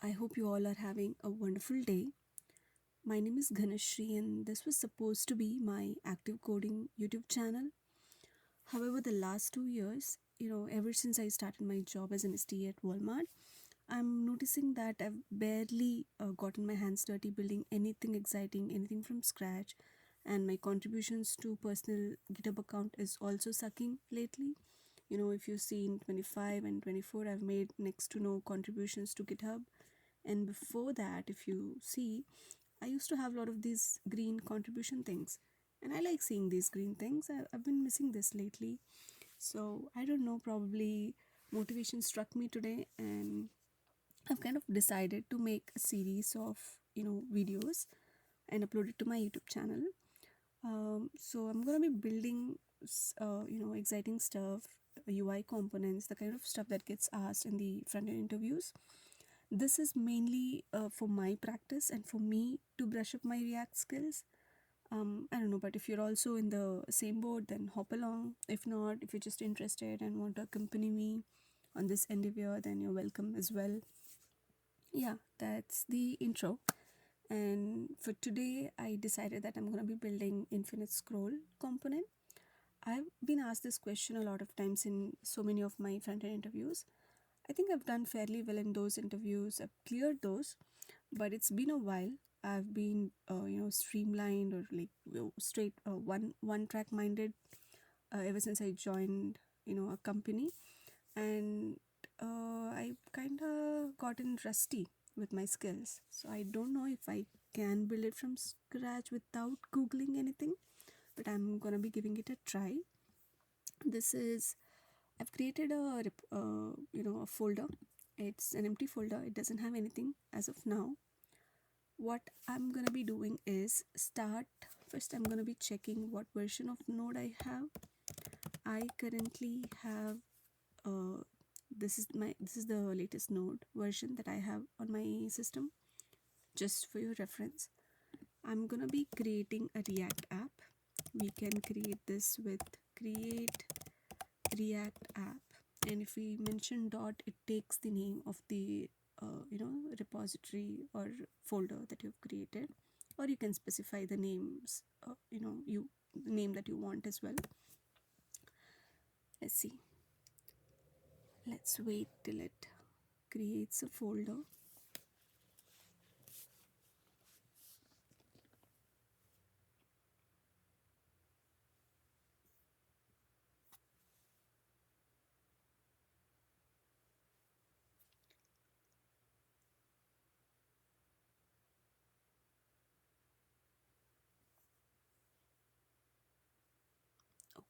I hope you all are having a wonderful day. My name is Ghanashri, and this was supposed to be my active coding YouTube channel. However, the last 2 years, ever since I started my job as an STA at Walmart, I'm noticing that I've barely gotten my hands dirty building anything exciting, anything from scratch, and my contributions to personal GitHub account is also sucking lately. If you see in 25 and 24, I've made next to no contributions to GitHub. And before that, if you see, I used to have a lot of these green contribution things. And I like seeing these green things. I've been missing this lately. So I don't know, probably motivation struck me today, and I've kind of decided to make a series of, videos and upload it to my YouTube channel. So I'm going to be building, exciting stuff, UI components, the kind of stuff that gets asked in the front end interviews. This is mainly for my practice and for me to brush up my React skills. I don't know, but if you're also in the same boat, then hop along. If not, if you're just interested and want to accompany me on this endeavor, then you're welcome as well. Yeah, that's the intro. And for today, I decided that I'm going to be building infinite scroll component. I've been asked this question a lot of times in so many of my front-end interviews. I think I've done fairly well in those interviews. I've cleared those, but it's been a while. I've been, streamlined or like straight one track minded ever since I joined, a company, and I kind of gotten rusty with my skills. So I don't know if I can build it from scratch without googling anything, but I'm gonna be giving it a try. This is I've created a folder. It's an empty folder. It doesn't have anything as of now. What I'm gonna be doing is first. I'm gonna be checking what version of Node I have. I currently have this is the latest Node version that I have on my system. Just for your reference, I'm gonna be creating a React app. We can create this with create React app, and if we mention dot, it takes the name of the repository or folder that you've created, or you can specify the names, you name that you want as well. Let's see. Let's wait till it creates a folder.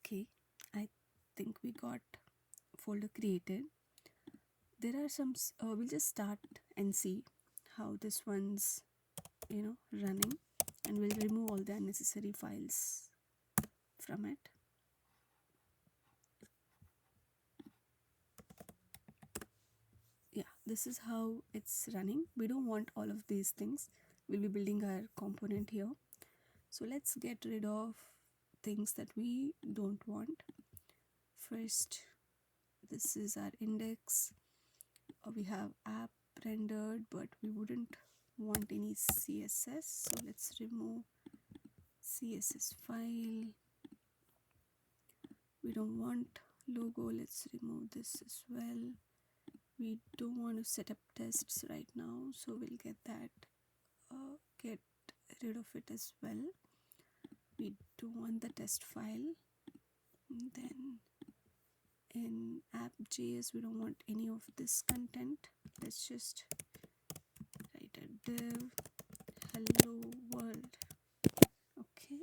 Okay, I think we got folder created. There are some we'll just start and see how this one's running, and we'll remove all the unnecessary files from it. Yeah, this is how it's running. We don't want all of these things. We'll be building our component here. So let's get rid of things that we don't want. First, this is our index. We have app rendered, but we wouldn't want any CSS. So let's remove CSS file. We don't want logo. Let's remove this as well. We don't want to set up tests right now, so we'll get that get rid of it as well. We don't want the test file. And then in app.js, we don't want any of this content. Let's just write a div hello world. Okay,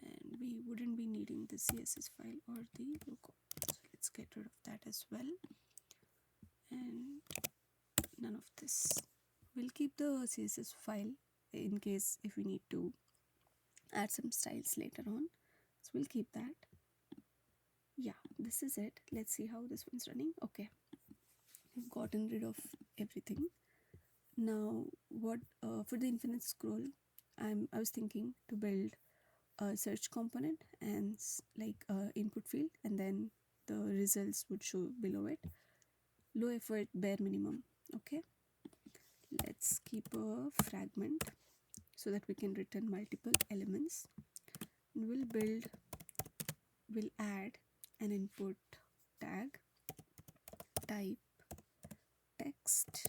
and we wouldn't be needing the CSS file or the logo, so let's get rid of that as well. And none of this. We'll keep the CSS file in case if we need to add some styles later on, so we'll keep that. Yeah, this is it. Let's see how this one's running. Okay, we've gotten rid of everything. Now what for the infinite scroll, I was thinking to build a search component and like input field, and then the results would show below it. Low effort, bare minimum. Okay, let's keep a fragment so that we can return multiple elements. And we'll add an input tag, type text.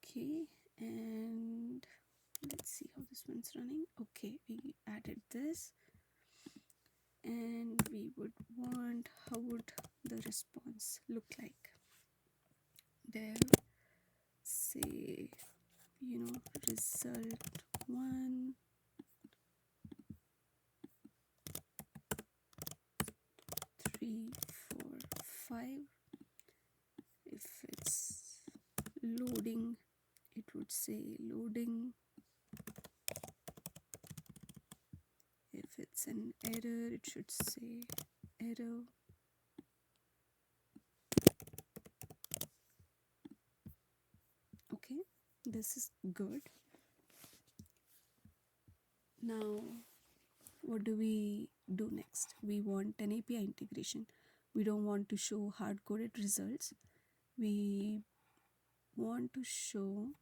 Okay, and let's see how this one's running. Okay, we added this, and we would want, how would the response look like? There, say, result 1, 3, 4, 5. If it's loading, it would say loading. If it's an error, it should say error. Okay, this is good. Now, what do we do next? We want an API integration. We don't want to show hard-coded results. We want to show,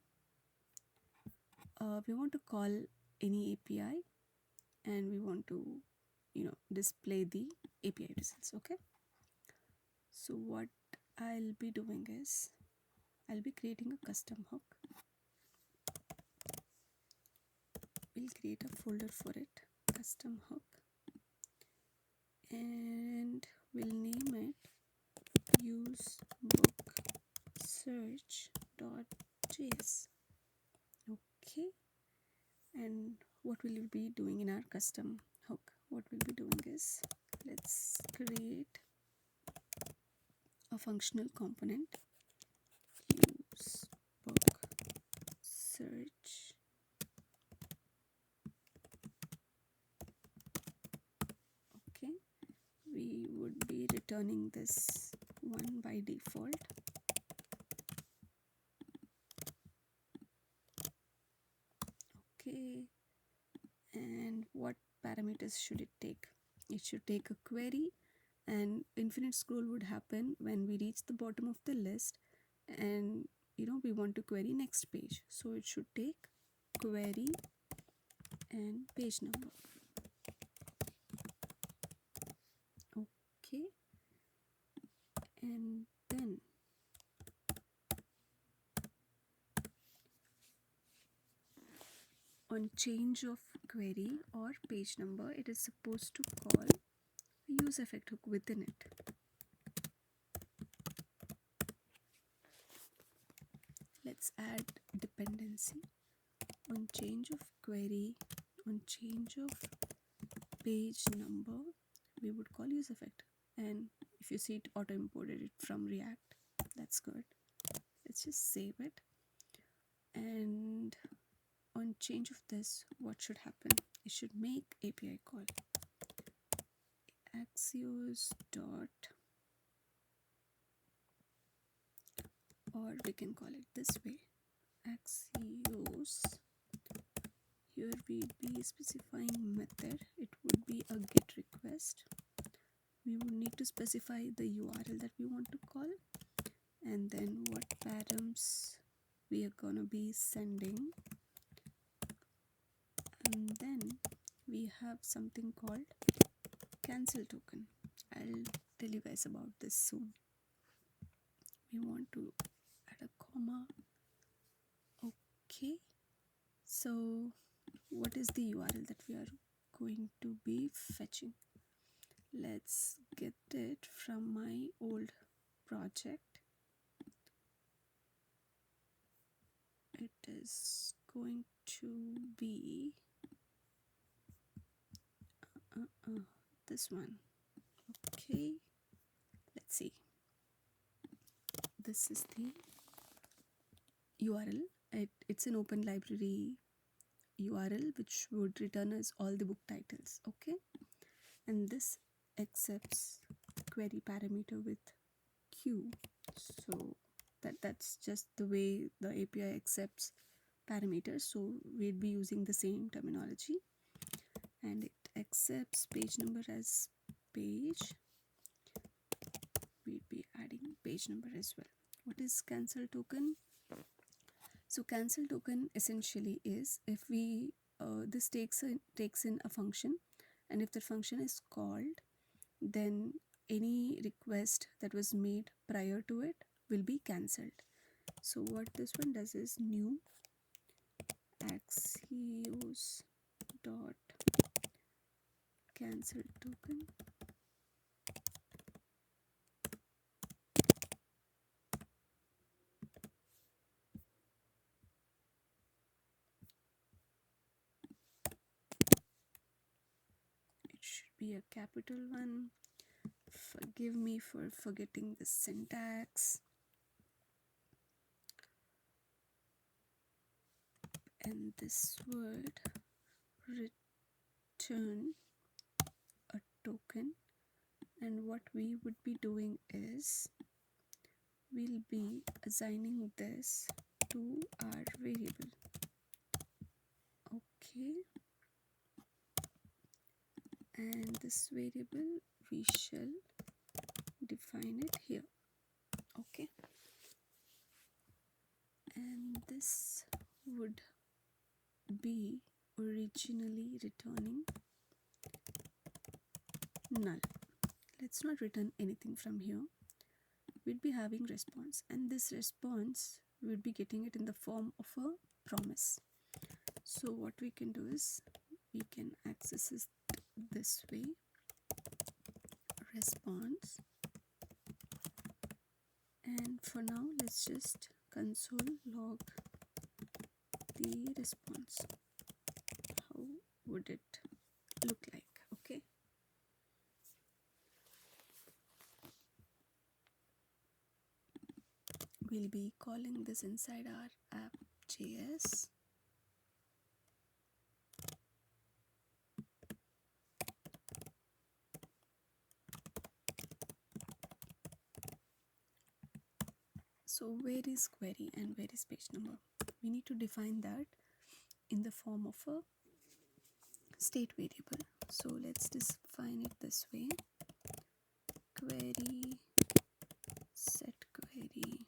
we want to call any API, and we want to, display the API results. Okay. So what I'll be doing is, I'll be creating a custom hook. We'll create a folder for it, custom hook, and we'll name it use book search.js. Okay, and what will we be doing in our custom hook? What we'll be doing is, let's create a functional component, use book search. Okay, we would be returning this one by default. Okay, and what parameters should it take? It should take a query, and infinite scroll would happen when we reach the bottom of the list, and we want to query next page, so it should take query and page number. Okay, and then on change of query or page number, it is supposed to call a use effect hook within it. Let's add dependency on change of query, on change of page number, we would call use effect. And if you see, it auto imported it from React. That's good. Let's just save it. And on change of this, what should happen? It should make API call axios dot, or we can call it this way, axios. Here we'd be specifying method. It would be a get request. We would need to specify the URL that we want to call, and then what params we are gonna be sending. And then we have something called cancel token. I'll tell you guys about this soon. We want to add a comma. Okay, so what is the URL that we are going to be fetching? Let's get it from my old project. It is going to be this one. Okay, let's see. This is the URL. It's an open library URL which would return us all the book titles. Okay, and this accepts query parameter with Q. So that's just the way the API accepts parameters. So we'd be using the same terminology, and it accepts page number as page. We'd be adding page number as well. What is cancel token? So cancel token essentially is if we this takes in a function, and if the function is called, then any request that was made prior to it will be cancelled. So what this one does is new axios dot cancel token. It should be a capital one. Forgive me for forgetting the syntax. And this would return a token, and what we would be doing is we'll be assigning this to our variable. Okay, and this variable we shall define it here. Okay, and this would be originally returning null. Let's not return anything from here. We'd be having response, and this response we'd be getting it in the form of a promise. So what we can do is we can access it this way, response, and for now let's just console log the response. How would it look like? Okay, we'll be calling this inside our app.js. So where is query and where is page number? We need to define that in the form of a state variable. So let's define it this way: query set query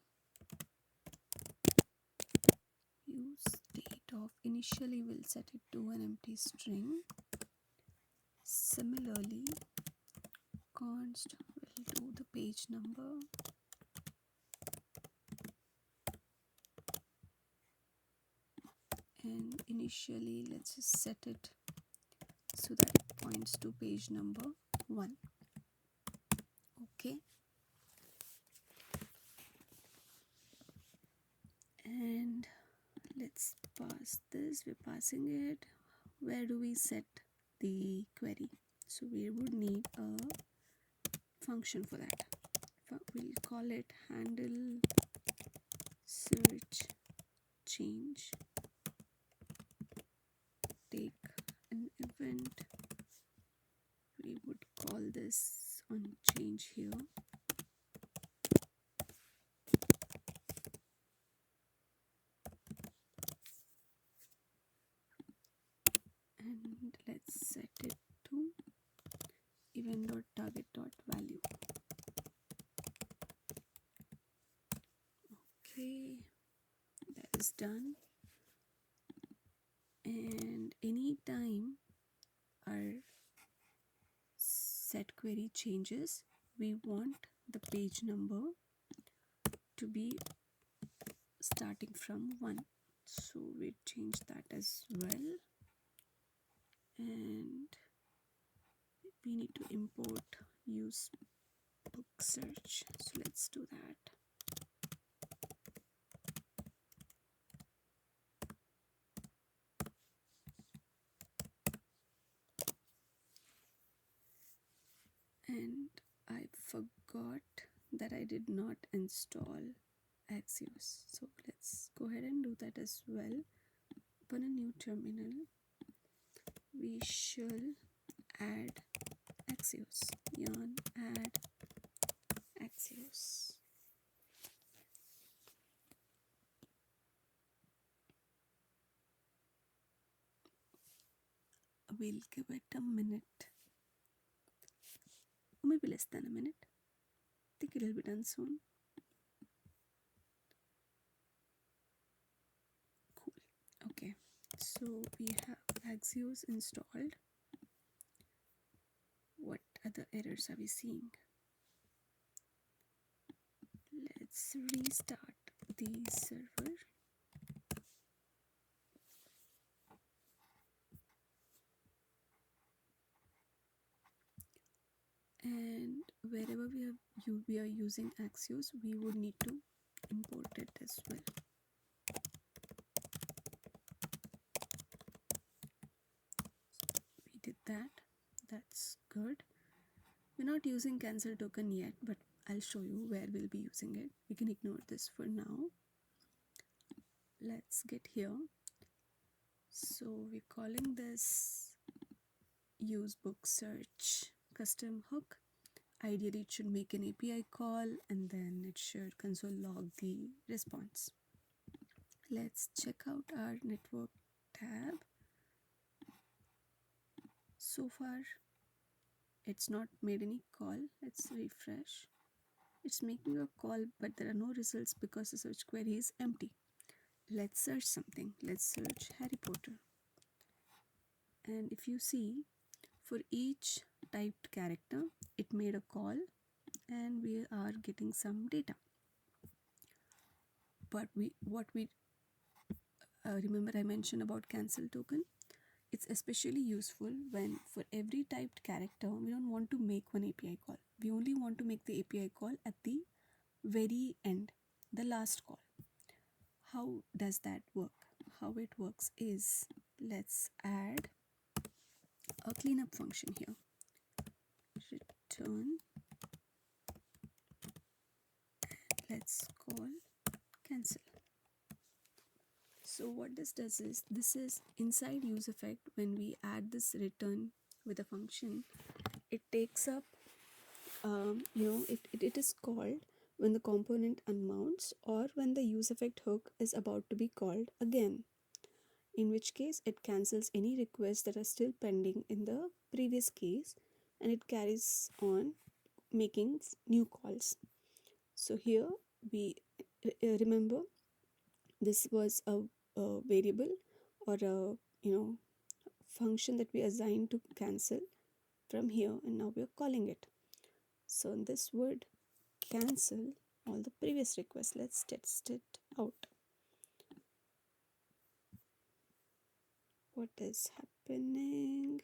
use state of, initially we'll set it to an empty string. Similarly, const will do the page number, and initially let's just set it so that it points to page number 1. Okay, and let's pass this. We're passing it. Where do we set the query? So we would need a function for that. We'll call it handle search change. Take an event. We would call this on change here. And let's set it to event.target.value. Okay, that is done. And anytime our set query changes, we want the page number to be starting from 1. So we change that as well. And we need to import use book search. So let's do that. And I forgot that I did not install Axios. So let's go ahead and do that as well. Open a new terminal. We shall add Axios. Yarn add Axios. We'll give it a minute, or maybe less than a minute. I think it'll be done soon. So we have Axios installed. What other errors are we seeing? Let's restart the server. And wherever we are using Axios, we would need to import it as well. We did that. That's good. We're not using cancel token yet, but I'll show you where we'll be using it. We can ignore this for now. Let's get here. So we're calling this use book search custom hook. Ideally, it should make an API call and then it should console log the response. Let's check out our network tab. So far, it's not made any call. Let's refresh. It's making a call, but there are no results because the search query is empty. Let's search something. Let's search Harry Potter. And if you see, for each typed character, it made a call and we are getting some data. But remember I mentioned about cancel token. It's especially useful when for every typed character, we don't want to make one API call. We only want to make the API call at the very end, the last call. How does that work? How it works is, let's add a cleanup function here. Return, let's call cancel. So what this does is, this is inside use effect. When we add this return with a function, it takes up, it is called when the component unmounts or when the use effect hook is about to be called again, in which case it cancels any requests that are still pending in the previous case and it carries on making new calls. So here we remember this was a variable or a function that we assigned to cancel from here, and now we are calling it. So this would cancel all the previous requests. Let's test it out. What is happening?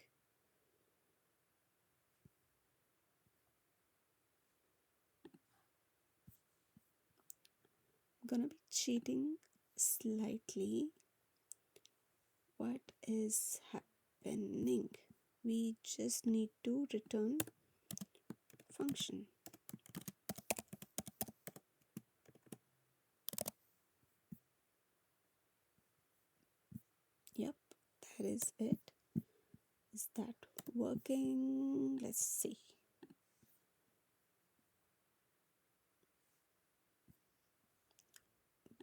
I'm gonna be cheating slightly. What is happening? We just need to return function. Yep, that is it. Is that working? Let's see.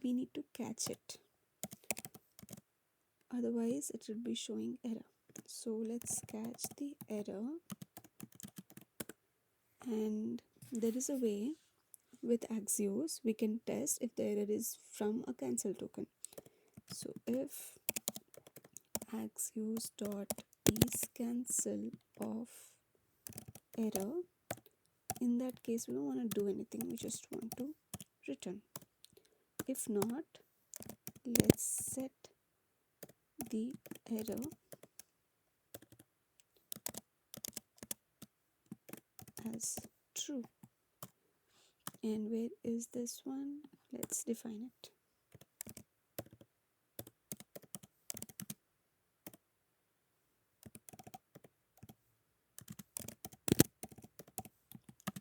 We need to catch it, otherwise it will be showing error. So let's catch the error, and there is a way with Axios we can test if the error is from a cancel token. So if axios.isCancel of error, in that case we don't want to do anything, we just want to return. If not, let's set the error as true. And where is this one? Let's define it.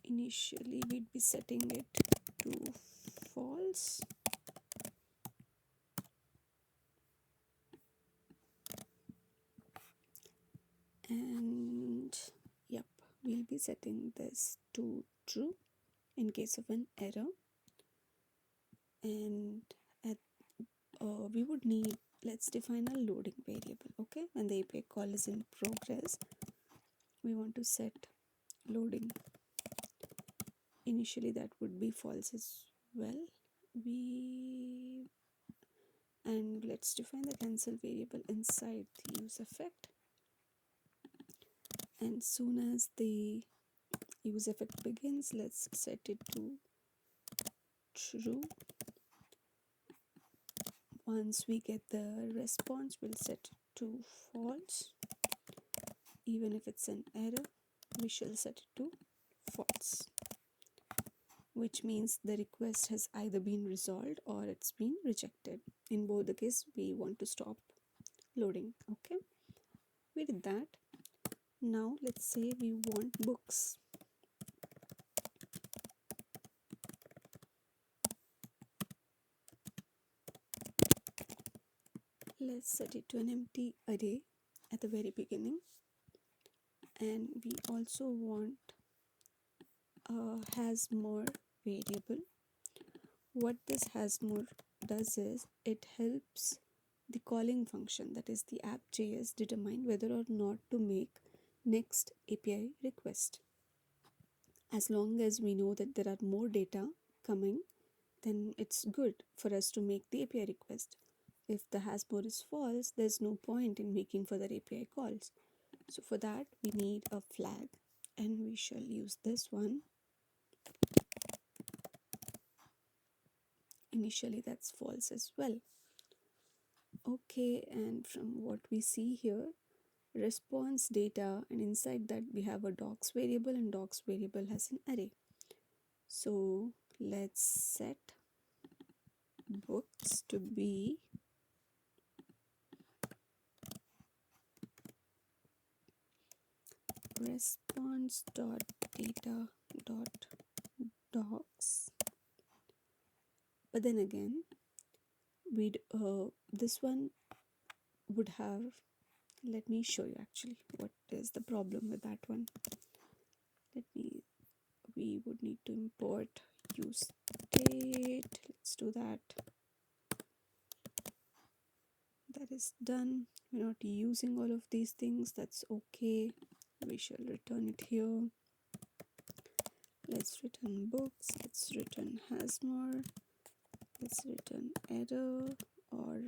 Initially we'd be setting it to false. And yep, we'll be setting this to true in case of an error. And we would need, let's define a loading variable. Okay, when the API call is in progress, we want to set loading. Initially that would be false as well. And let's define the cancel variable inside the use effect, and soon as the use effect begins, let's set it to true. Once we get the response, we'll set it to false. Even if it's an error, we shall set it to false, which means the request has either been resolved or it's been rejected. In both the case, we want to stop loading. Okay, we did that. Now let's say we want books. Let's set it to an empty array at the very beginning, and we also want a has more variable. What this has more does is it helps the calling function, that is the app.js, determine whether or not to make next API request. As long as we know that there are more data coming, then it's good for us to make the API request. If the has more is false, there's no point in making further API calls. So for that, we need a flag, and we shall use this one. Initially, that's false as well. Okay, and from what we see here, response data, and inside that we have a docs variable, and docs variable has an array. So let's set books to be response dot data dot docs. But then again, we'd this one would have, let me show you actually what is the problem with that one. We would need to import use state. Let's do that. That is done. We're not using all of these things, that's okay. We shall return it here. Let's return books, let's return has more, let's return error or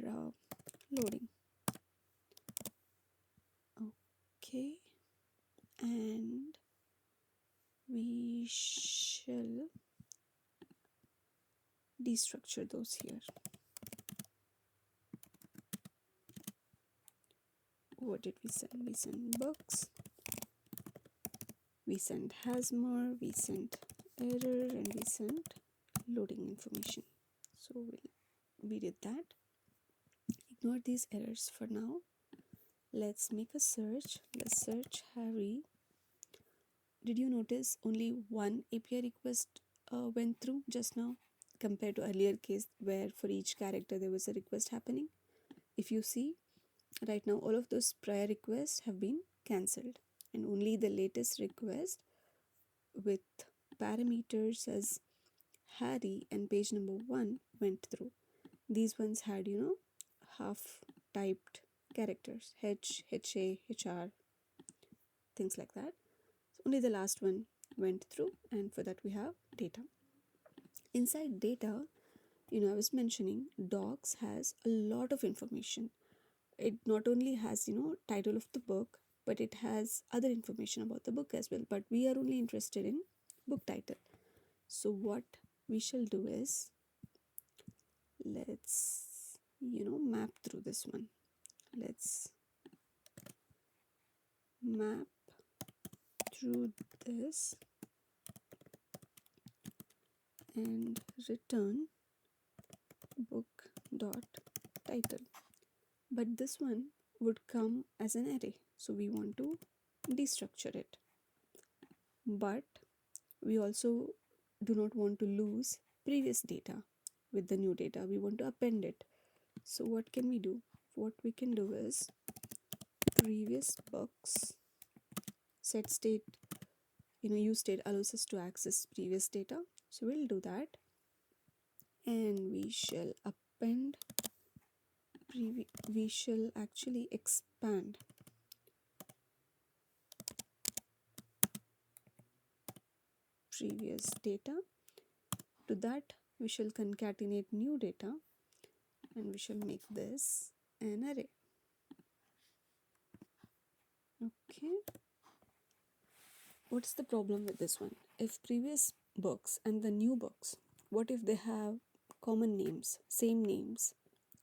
loading. Okay, and we shall destructure those here. What did we send? We sent books, we sent has more, we sent error, and we sent loading information. So we did that. Ignore these errors for now. Let's make a search. Let's search Harry. Did you notice only one API request went through just now compared to earlier case where for each character there was a request happening? If you see, right now all of those prior requests have been cancelled, and only the latest request with parameters as Harry and page number 1 went through. These ones had, half typed characters, H, HA, HR, things like that. So only the last one went through, and for that we have data. Inside data, I was mentioning docs has a lot of information. It not only has, title of the book, but it has other information about the book as well. But we are only interested in book title. So what we shall do is, let's, map through this one. Let's map through this and return book dot title. But this one would come as an array, so we want to destructure it. But we also do not want to lose previous data with the new data. We want to append it. So what can we do? What we can do is previous books set state, use state allows us to access previous data. So we'll do that, and we shall append, we shall actually expand previous data. To that we shall concatenate new data, and we shall make this an array. Okay, what's the problem with this one? If previous books and the new books, what if they have common names, same names?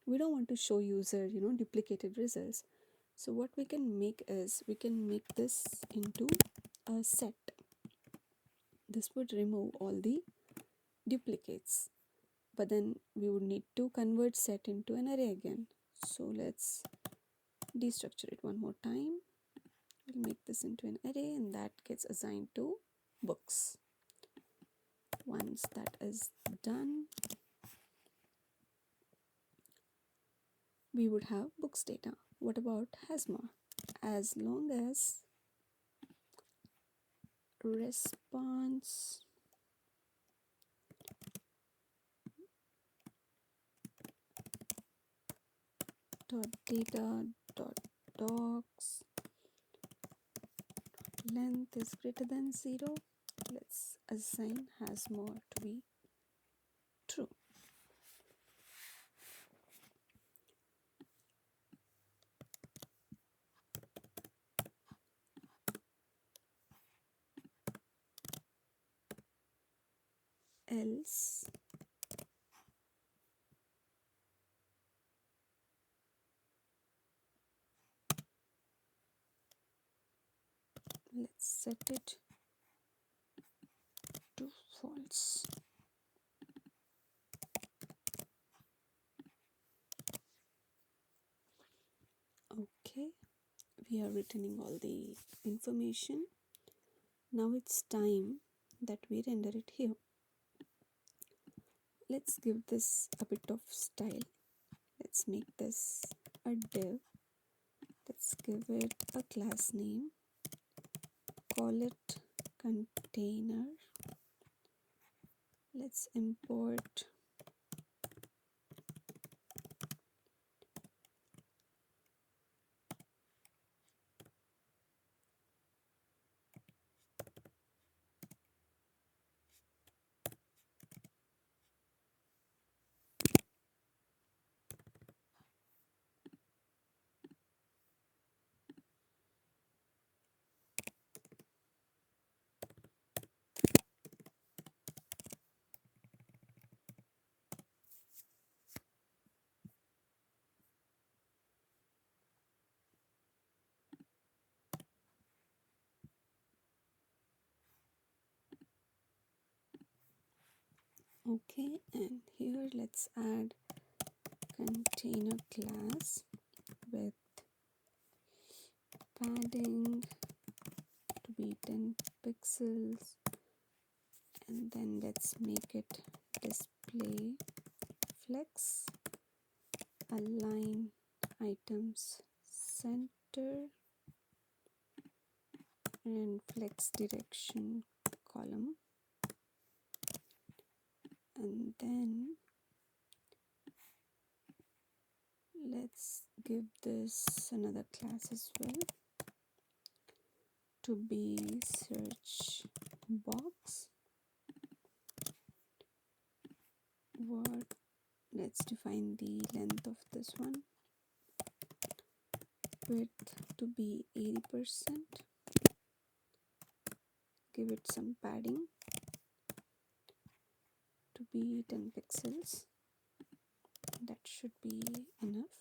We don't want to show user, duplicated results. So what we can make is, we can make this into a set. This would remove all the duplicates, but then we would need to convert set into an array again. So let's destructure it one more time. We'll make this into an array, and that gets assigned to books. Once that is done, we would have books data. What about has more? As long as response dot data dot docs length is greater than 0, let's assign has more to be true. Else let's set it to false. Okay, we are returning all the information. Now it's time that we render it here. Let's give this a bit of style. Let's make this a div. Let's give it a class name. Call it container. Let's import okay, and here let's add container class with padding to be 10 pixels, and then let's make it display flex, align items center, and flex direction column. And then let's give this another class as well to be search box. What? Let's define the length of this one. Width to be 80%. Give it some padding to be 10 pixels. That should be enough.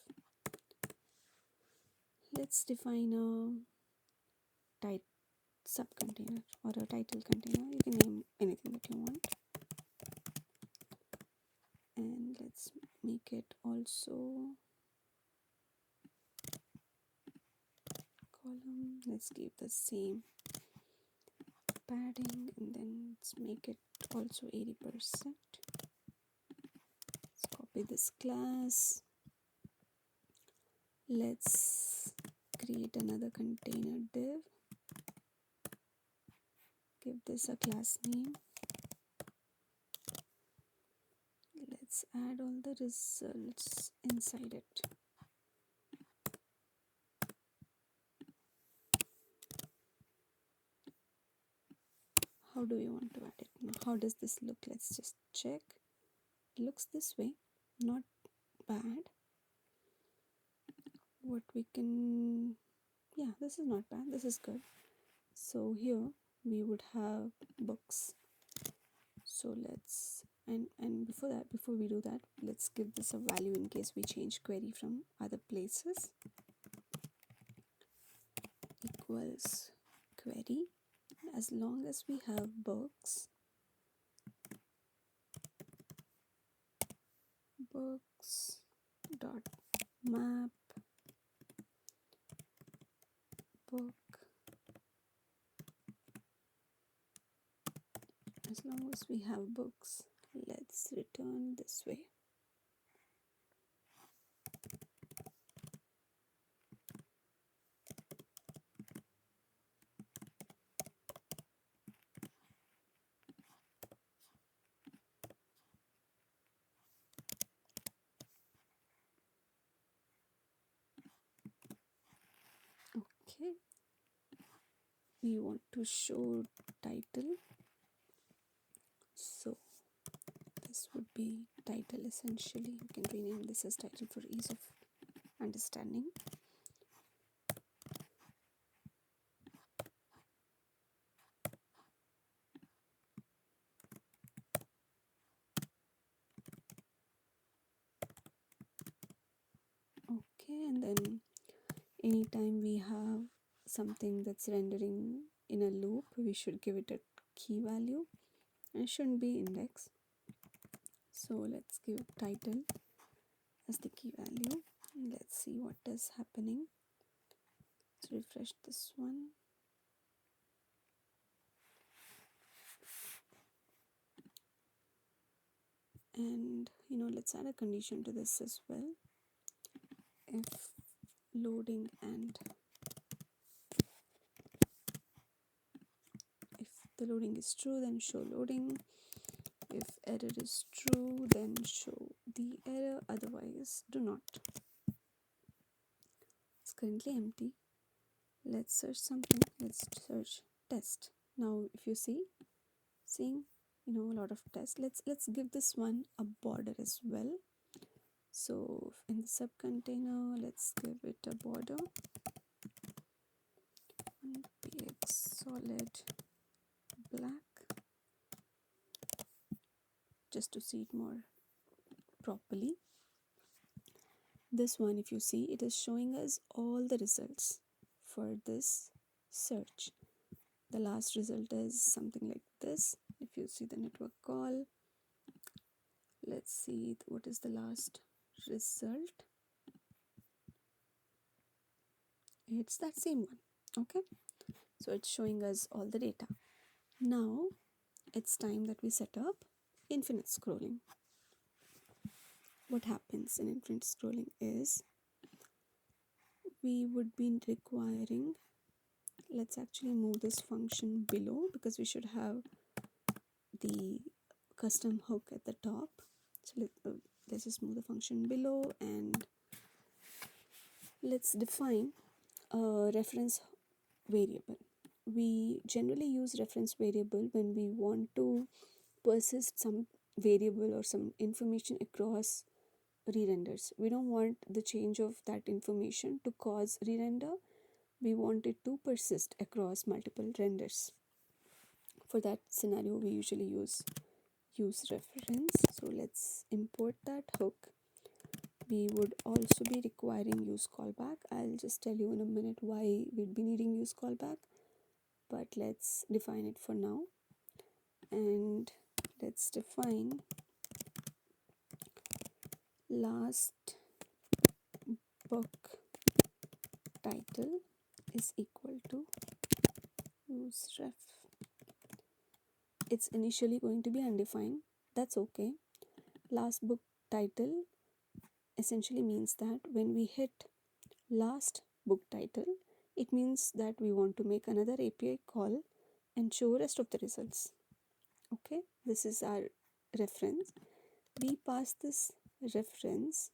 Let's define a type subcontainer or a title container. You can name anything that you want. And let's make it also column. Let's give the same padding, and then let's make it also 80%. Let's copy this class. Let's create another container div. Give this a class name. Let's add all the results inside it. How do we want to add it now? How does this look? Let's just check. It looks this way, not bad. What we can, yeah, this is not bad, this is good. So here we would have books. So let's, and before we do that, let's give this a value in case we change query from other places. Equals query. As long as we have books dot map book, as long as we have books, let's return this way. Okay, we want to show title, so this would be title. Essentially we can rename this as title for ease of understanding. Okay, and then anytime we have something that's rendering in a loop, we should give it a key value, and it shouldn't be index. So let's give title as the key value. Let's see what is happening. Let's refresh this one. And let's add a condition to this as well. If loading and if the loading is true, then show loading. If error is true, then show the error, otherwise do not. It's currently empty. Let's search something. Let's search test. Now if you seeing a lot of tests. Let's give this one a border as well. So in the sub container, let's give it a border, px solid black, just to see it more properly. This one, if you see, it is showing us all the results for this search. The last result is something like this. If you see the network call, let's see what is the last result. It's that same one. Okay, so it's showing us all the data. Now it's time that we set up infinite scrolling. What happens in infinite scrolling is we would be requiring, let's actually move this function below because we should have the custom hook at the top. So let's just move the function below, and let's define a reference variable. We generally use reference variable when we want to persist some variable or some information across re-renders. We don't want the change of that information to cause re-render. We want it to persist across multiple renders. For that scenario, we usually use reference. So let's import that hook. We would also be requiring use callback. I'll just tell you in a minute why we'd be needing use callback, but let's define it for now. And let's define last book title is equal to use ref. It's initially going to be undefined. That's okay. Last book title essentially means that when we hit last book title, it means that we want to make another API call and show rest of the results. Okay, this is our reference. We pass this reference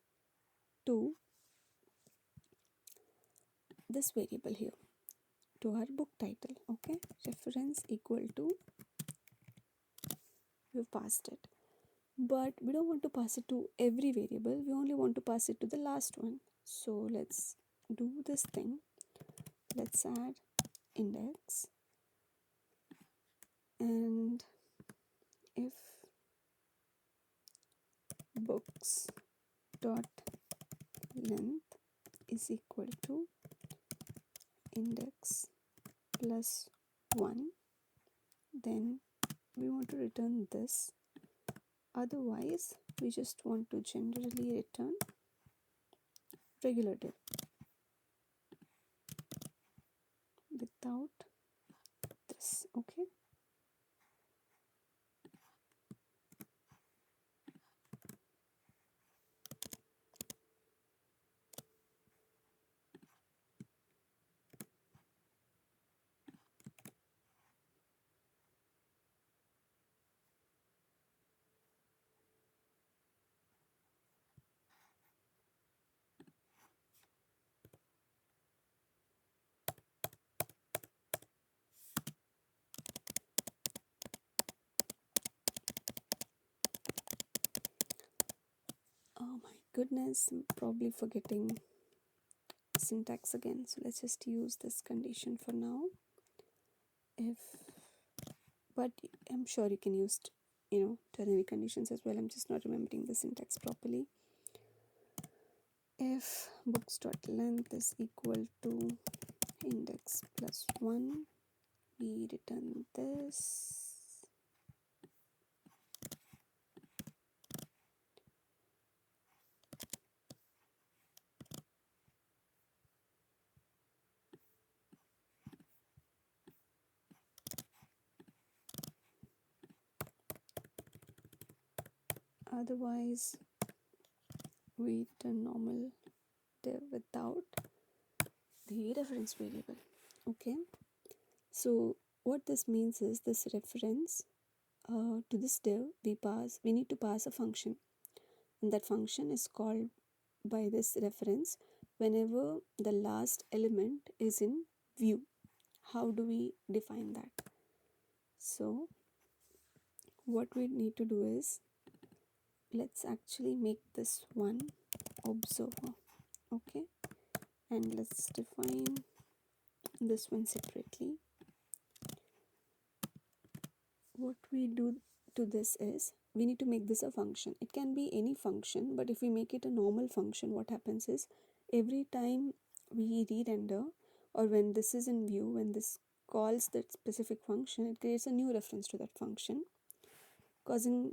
to this variable here, to our book title. Okay, reference equal to, we've passed it. but we don't want to pass it to every variable, we only want to pass it to the last one. So let's do this thing. Let's add index, and if books dot length is equal to index plus 1, then we want to return this. Otherwise we just want to generally return regular div without this. Okay, oh my goodness, I'm probably forgetting syntax again, so let's just use this condition for now. If, but I'm sure you can use ternary conditions as well, I'm just not remembering the syntax properly. If books dot length is equal to index plus 1, we return this. Otherwise we return normal div without the reference variable. Okay, so what this means is this reference to this div we need to pass a function, and that function is called by this reference whenever the last element is in view. How do we define that? So what we need to do is, let's actually make this one observer. Okay, and let's define this one separately. What we do to this is, we need to make this a function. It can be any function, but if we make it a normal function, what happens is every time we re-render, or when this is in view, when this calls that specific function, it creates a new reference to that function, causing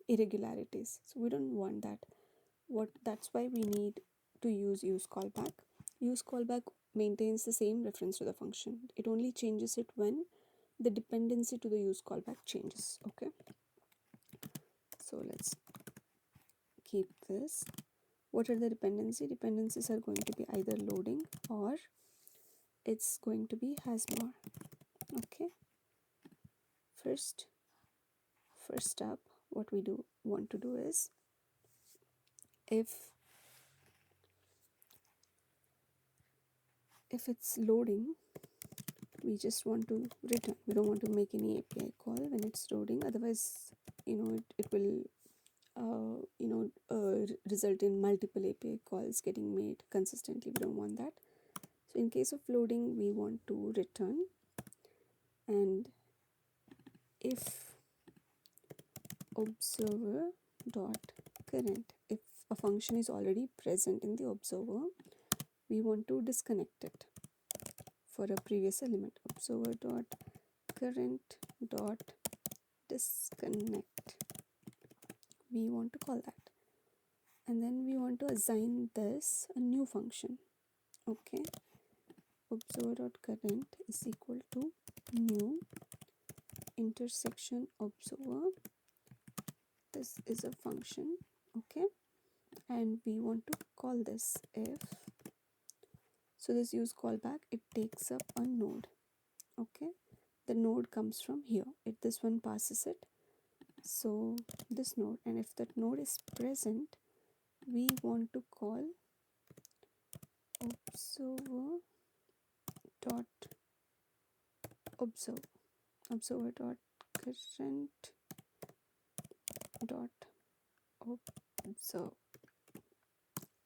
irregularities. So we don't want that. That's why we need to use callback. Use callback maintains the same reference to the function. It only changes it when the dependency to the use callback changes. Okay, so let's keep this. What are the dependencies are going to be either loading or it's going to be has more. Okay, first up, what we want to do is, if it's loading, we just want to return. We don't want to make any API call when it's loading, otherwise it will result in multiple API calls getting made consistently. We don't want that. So in case of loading, we want to return, and if observer dot current, if a function is already present in the observer, we want to disconnect it for a previous element. Observer dot current dot disconnect, we want to call that, and then we want to assign this a new function. Okay, observer dot current is equal to new intersection observer. This is a function. Okay, and we want to call this if, so this use callback, it takes up a node. Okay, the node comes from here, this one passes it, so this node, and if that node is present, we want to call observer dot observe, observer dot current dot observe.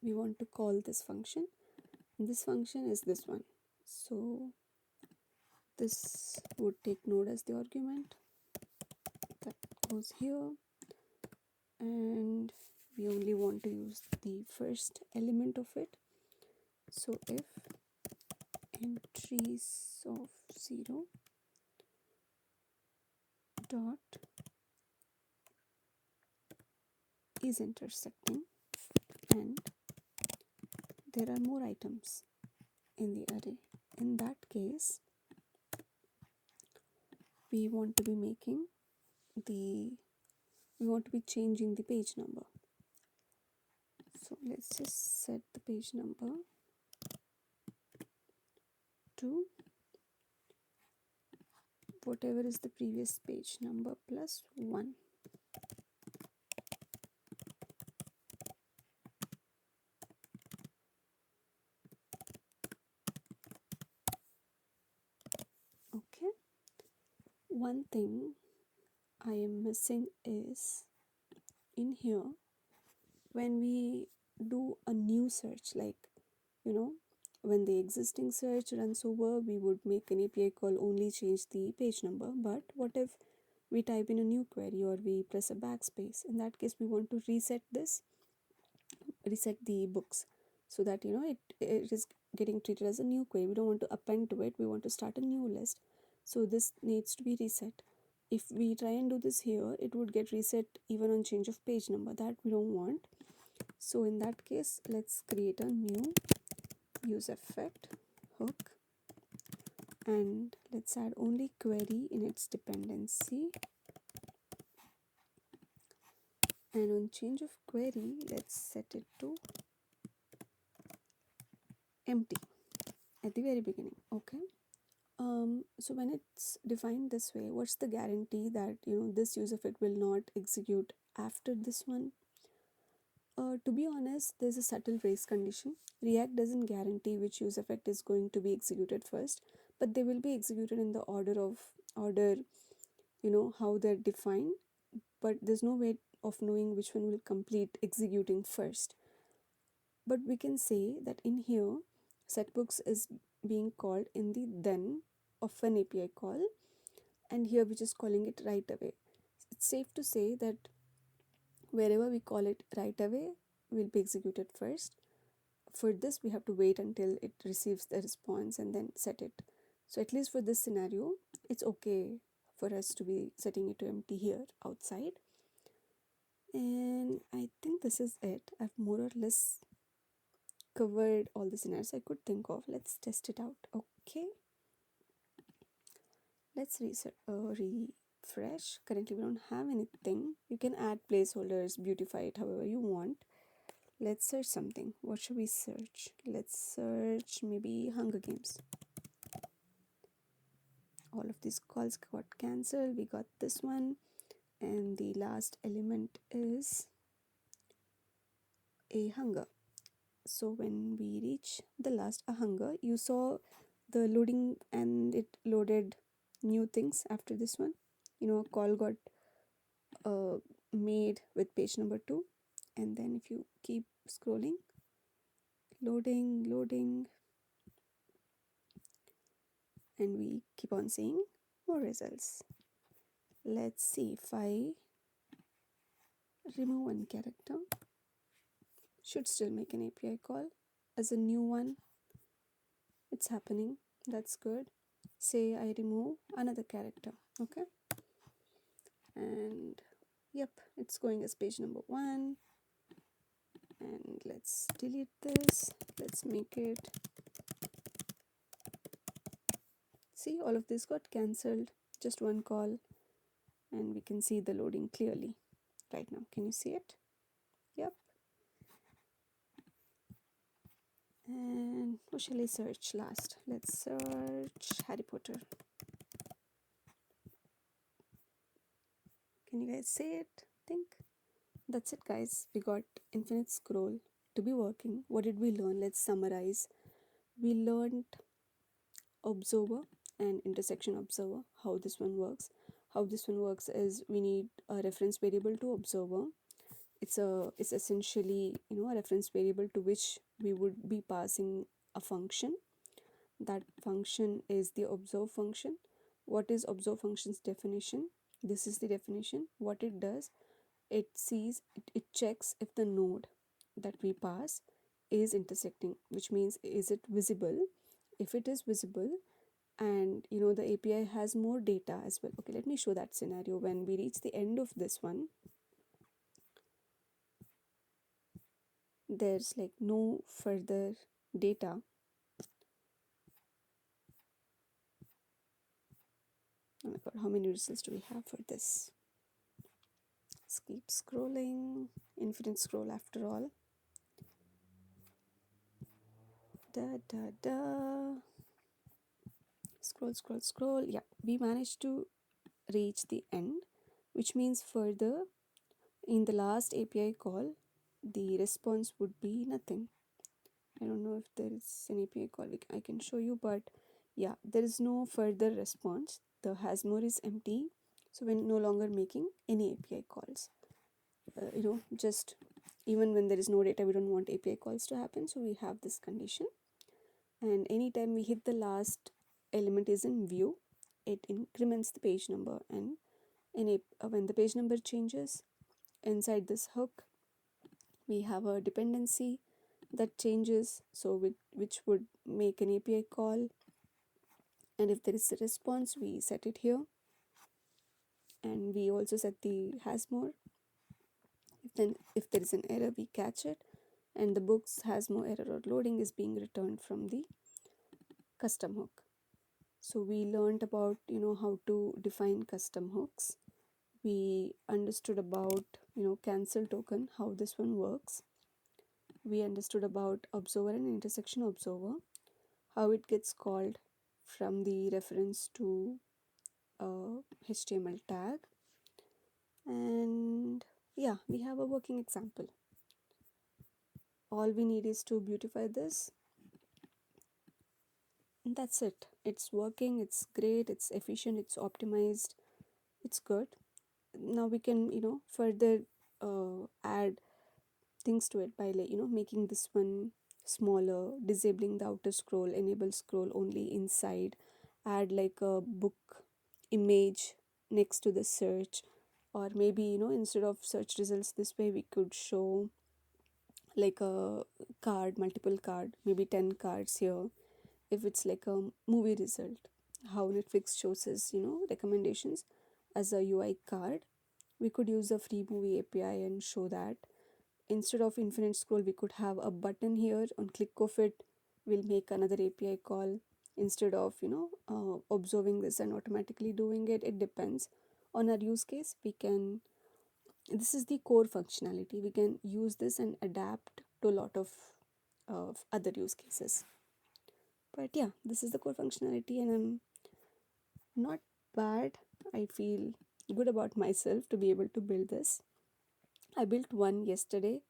We want to call this function. This function is this one. So this would take node as the argument. That goes here. And we only want to use the first element of it. So if entries of 0 dot is intersecting and there are more items in the array, in that case we want to be changing the page number. So let's just set the page number to whatever is the previous page number plus 1. Okay. One thing I am missing is in here when we do a new search, like when the existing search runs over, we would make an API call, only change the page number. But what if we type in a new query or we press a backspace? In that case, we want to reset the books so that it is getting treated as a new query. We don't want to append to it, we want to start a new list. So this needs to be reset. If we try and do this here, it would get reset even on change of page number. That we don't want. So in that case, let's create a new use effect hook and let's add only query in its dependency. And on change of query, let's set it to empty at the very beginning. Okay. So when it's defined this way, what's the guarantee that this use effect will not execute after this one? To be honest, there's a subtle race condition. React doesn't guarantee which use effect is going to be executed first, but they will be executed in the order how they're defined, but there's no way of knowing which one will complete executing first. But we can say that in here, setbooks is being called in the then of an API call, and here we're just calling it right away. It's safe to say that wherever we call it right away will be executed first. For this, we have to wait until it receives the response and then set it. So at least for this scenario, it's okay for us to be setting it to empty here outside. And I think this is it. I've more or less covered all the scenarios I could think of. Let's test it out. Okay. Let's refresh. Currently we don't have anything. You can add placeholders, beautify it however you want. Let's search something. What should we search? Let's search maybe Hunger Games. All of these calls got cancelled. We got this one, and the last element is a hunger. So when we reach the last a hunger, you saw the loading and it loaded new things after this one. A call got made with page number 2, and then if you keep scrolling, loading, and we keep on seeing more results. Let's see if I remove one character, should still make an API call as a new one. It's happening. That's good. Say I remove another character. Okay. And yep, it's going as page number 1. And let's delete this. Let's make it. See, all of this got cancelled. Just one call. And we can see the loading clearly right now. Can you see it? Yep. And what shall I search last? Let's search Harry Potter. Can you guys say it? Think. That's it, guys. We got infinite scroll to be working. What did we learn? Let's summarize. We learned observer and intersection observer, how this one works. How this one works is we need a reference variable to observer. It's essentially, a reference variable to which we would be passing a function. That function is the observe function. What is observe function's definition? This is the definition. What it does, it checks if the node that we pass is intersecting, which means is it visible. If it is visible, and the API has more data as well. Okay, let me show that scenario. When we reach the end of this one, there's like no further data. Oh my god, how many results do we have for this? Let's keep scrolling. Infinite scroll after all. Da da da. Scroll, scroll, scroll. Yeah, we managed to reach the end, which means further in the last API call, the response would be nothing. I don't know if there is an API call I can show you, but yeah, there is no further response. The hasmore is empty, so we're no longer making any API calls. Just even when there is no data, we don't want API calls to happen, so we have this condition. And anytime we hit the last element is in view, it increments the page number, and when the page number changes inside this hook, we have a dependency that changes, so which would make an API call. And if there is a response, we set it here, and we also set the hasmore. If there is an error, we catch it, and the books hasmore error or loading is being returned from the custom hook. So we learned about how to define custom hooks. We understood about cancel token, how this one works. We understood about observer and intersection observer, how it gets called from the reference to a HTML tag. And yeah, we have a working example. All we need is to beautify this, and that's it. It's working, it's great, it's efficient, it's optimized, it's good. Now we can further add things to it by making this one smaller, disabling the outer scroll, enable scroll only inside, add like a book image next to the search, or maybe instead of search results this way, we could show like a card, multiple card, maybe 10 cards here. If it's like a movie result, how Netflix shows us recommendations as a UI card, we could use a free movie API and show that. Instead of infinite scroll, we could have a button here. On click of it, we'll make another API call. Instead of observing this and automatically doing it, it depends on our use case. This is the core functionality. We can use this and adapt to a lot of other use cases. But yeah, this is the core functionality, and I'm not bad. I feel good about myself to be able to build this. I built one yesterday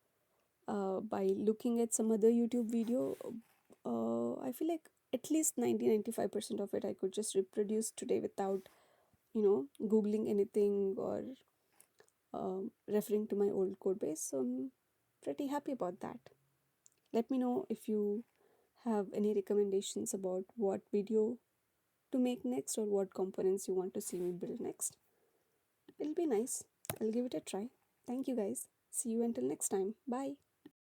by looking at some other YouTube video. I feel like at least 90-95% of it I could just reproduce today without googling anything or referring to my old code base. So I'm pretty happy about that. Let me know if you have any recommendations about what video to make next or what components you want to see me build next. It'll be nice. I'll give it a try. Thank you guys. See you until next time. Bye.